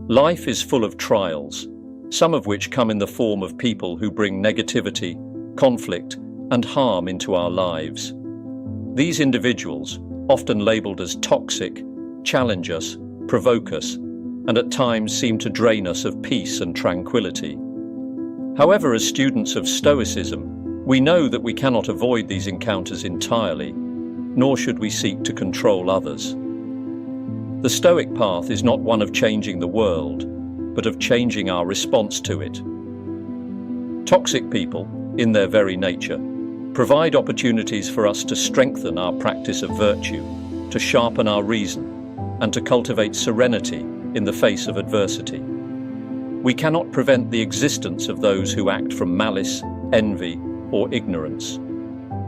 Life is full of trials, some of which come in the form of people who bring negativity, conflict, and harm into our lives. These individuals, often labeled as toxic, challenge us, provoke us, and at times seem to drain us of peace and tranquility. However, as students of Stoicism, we know that we cannot avoid these encounters entirely, nor should we seek to control others. The Stoic path is not one of changing the world, but of changing our response to it. Toxic people, in their very nature, provide opportunities for us to strengthen our practice of virtue, to sharpen our reason, and to cultivate serenity in the face of adversity. We cannot prevent the existence of those who act from malice, envy, or ignorance.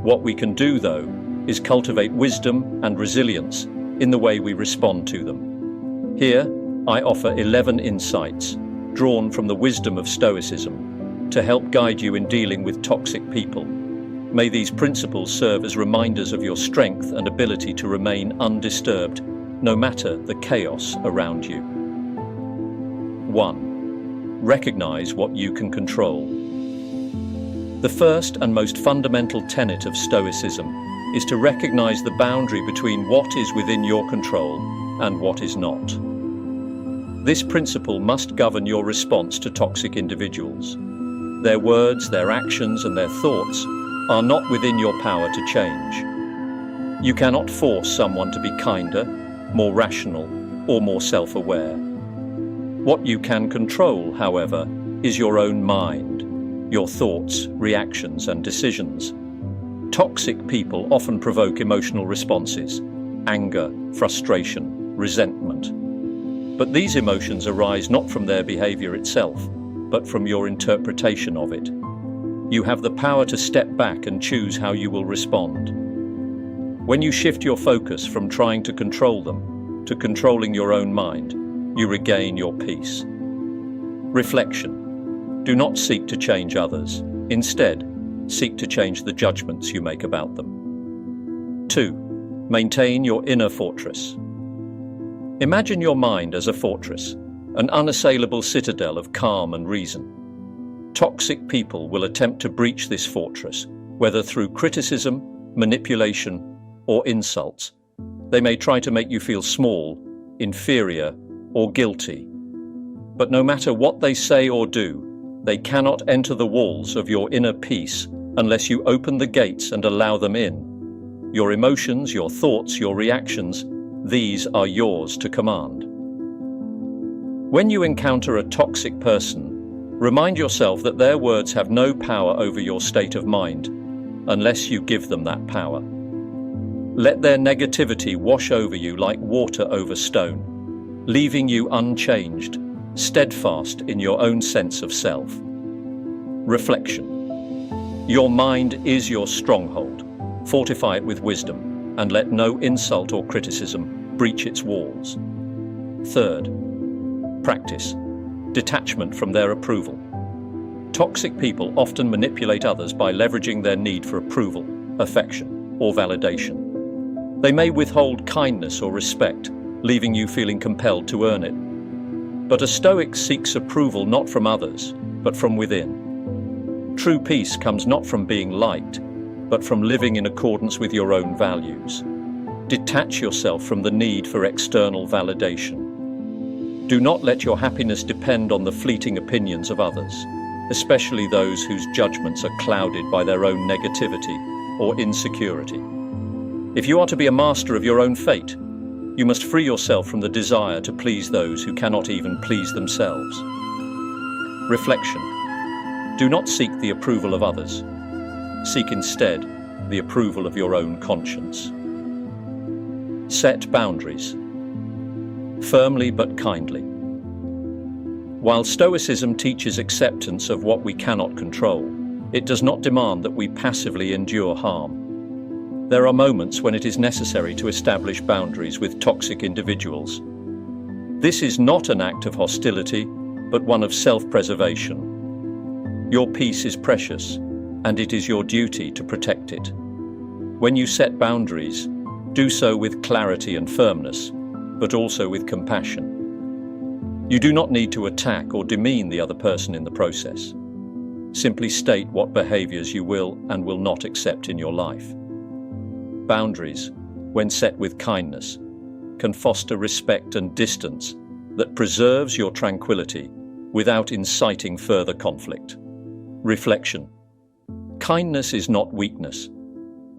What we can do, though, is cultivate wisdom and resilience in the way we respond to them. Here, I offer 11 insights, drawn from the wisdom of Stoicism, to help guide you in dealing with toxic people. May these principles serve as reminders of your strength and ability to remain undisturbed, no matter the chaos around you. 1. Recognize what you can control. The first and most fundamental tenet of Stoicism is to recognize the boundary between what is within your control and what is not. This principle must govern your response to toxic individuals. Their words, their actions, and their thoughts are not within your power to change. You cannot force someone to be kinder, more rational, or more self-aware. What you can control, however, is your own mind, your thoughts, reactions, and decisions. Toxic people often provoke emotional responses: anger, frustration, resentment. But these emotions arise not from their behavior itself, but from your interpretation of it. You have the power to step back and choose how you will respond. When you shift your focus from trying to control them to controlling your own mind, you regain your peace. Reflection. Do not seek to change others. Instead, seek to change the judgments you make about them. 2. Maintain your inner fortress. Imagine your mind as a fortress, an unassailable citadel of calm and reason. Toxic people will attempt to breach this fortress, whether through criticism, manipulation, or insults. They may try to make you feel small, inferior, or guilty. But no matter what they say or do, they cannot enter the walls of your inner peace unless you open the gates and allow them in. Your emotions, your thoughts, your reactions, these are yours to command. When you encounter a toxic person, remind yourself that their words have no power over your state of mind unless you give them that power. Let their negativity wash over you like water over stone, leaving you unchanged, steadfast in your own sense of self. Reflection. Your mind is your stronghold. Fortify it with wisdom, and let no insult or criticism breach its walls. 3rd, practice. Detachment from their approval. Toxic people often manipulate others by leveraging their need for approval, affection, or validation. They may withhold kindness or respect, leaving you feeling compelled to earn it. But a Stoic seeks approval not from others, but from within. True peace comes not from being liked, but from living in accordance with your own values. Detach yourself from the need for external validation. Do not let your happiness depend on the fleeting opinions of others, especially those whose judgments are clouded by their own negativity or insecurity. If you are to be a master of your own fate, you must free yourself from the desire to please those who cannot even please themselves. Reflection. Do not seek the approval of others. Seek instead the approval of your own conscience. Set boundaries. Firmly but kindly. While Stoicism teaches acceptance of what we cannot control, it does not demand that we passively endure harm. There are moments when it is necessary to establish boundaries with toxic individuals. This is not an act of hostility, but one of self-preservation. Your peace is precious, and it is your duty to protect it. When you set boundaries, do so with clarity and firmness, but also with compassion. You do not need to attack or demean the other person in the process. Simply state what behaviors you will and will not accept in your life. Boundaries, when set with kindness, can foster respect and distance that preserves your tranquility without inciting further conflict. Reflection. Kindness is not weakness.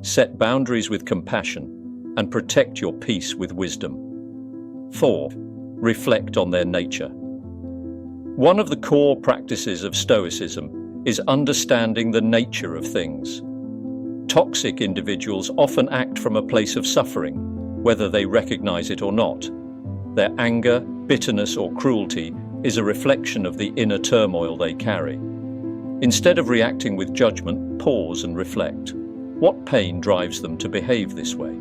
Set boundaries with compassion and protect your peace with wisdom. 4. Reflect on their nature. One of the core practices of Stoicism is understanding the nature of things. Toxic individuals often act from a place of suffering, whether they recognize it or not. Their anger, bitterness, or cruelty is a reflection of the inner turmoil they carry. Instead of reacting with judgment, pause and reflect. What pain drives them to behave this way?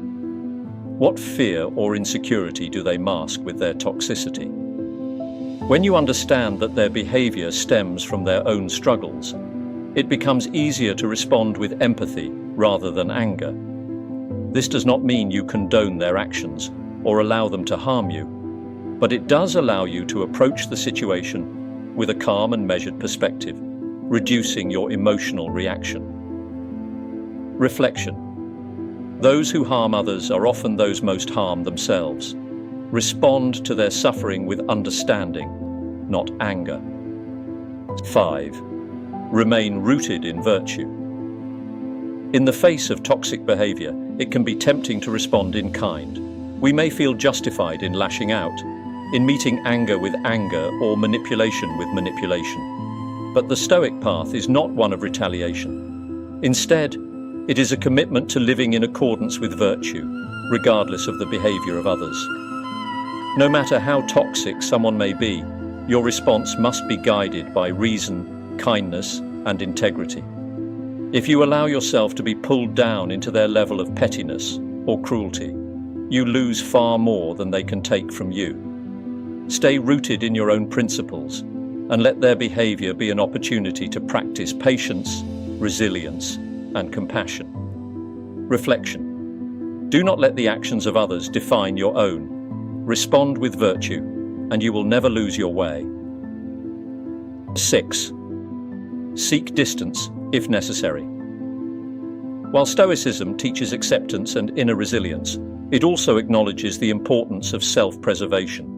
What fear or insecurity do they mask with their toxicity? When you understand that their behavior stems from their own struggles, it becomes easier to respond with empathy rather than anger. This does not mean you condone their actions or allow them to harm you, but it does allow you to approach the situation with a calm and measured perspective, reducing your emotional reaction. Reflection. Those who harm others are often those most harmed themselves. Respond to their suffering with understanding, not anger. 5. Remain rooted in virtue. In the face of toxic behavior, it can be tempting to respond in kind. We may feel justified in lashing out, in meeting anger with anger or manipulation with manipulation. But the Stoic path is not one of retaliation. Instead, it is a commitment to living in accordance with virtue, regardless of the behavior of others. No matter how toxic someone may be, your response must be guided by reason, kindness, and integrity. If you allow yourself to be pulled down into their level of pettiness or cruelty, you lose far more than they can take from you. Stay rooted in your own principles and let their behavior be an opportunity to practice patience, resilience, and compassion. Reflection. Do not let the actions of others define your own. Respond with virtue, and you will never lose your way. 6. Seek distance if necessary. While Stoicism teaches acceptance and inner resilience, it also acknowledges the importance of self-preservation.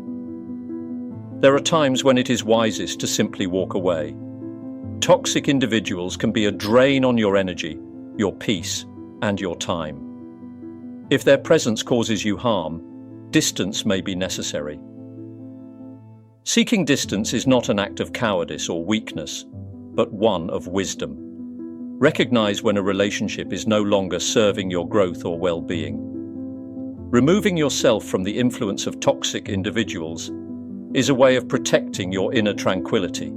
There are times when it is wisest to simply walk away. Toxic individuals can be a drain on your energy, your peace, and your time. If their presence causes you harm, distance may be necessary. Seeking distance is not an act of cowardice or weakness, but one of wisdom. Recognize when a relationship is no longer serving your growth or well-being. Removing yourself from the influence of toxic individuals is a way of protecting your inner tranquility,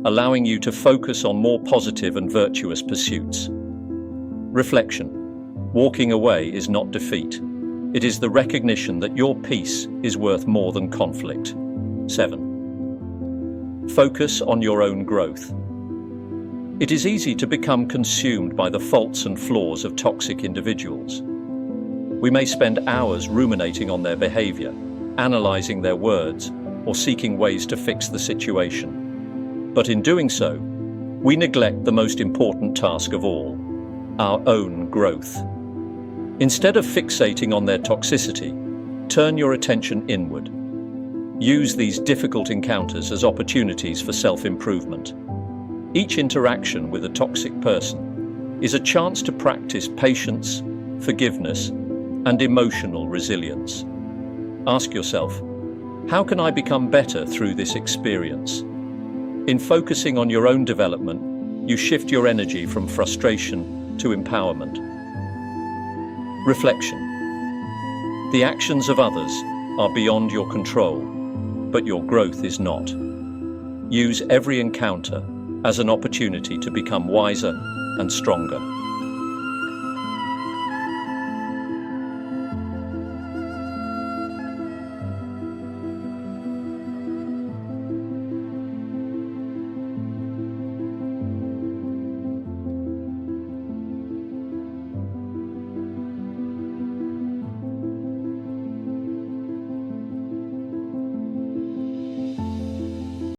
allowing you to focus on more positive and virtuous pursuits. Reflection. Walking away is not defeat. It is the recognition that your peace is worth more than conflict. 7. Focus on your own growth. It is easy to become consumed by the faults and flaws of toxic individuals. We may spend hours ruminating on their behavior, analyzing their words, or seeking ways to fix the situation. But in doing so, we neglect the most important task of all, our own growth. Instead of fixating on their toxicity, turn your attention inward. Use these difficult encounters as opportunities for self-improvement. Each interaction with a toxic person is a chance to practice patience, forgiveness, and emotional resilience. Ask yourself, how can I become better through this experience? In focusing on your own development, you shift your energy from frustration to empowerment. Reflection. The actions of others are beyond your control, but your growth is not. Use every encounter as an opportunity to become wiser and stronger.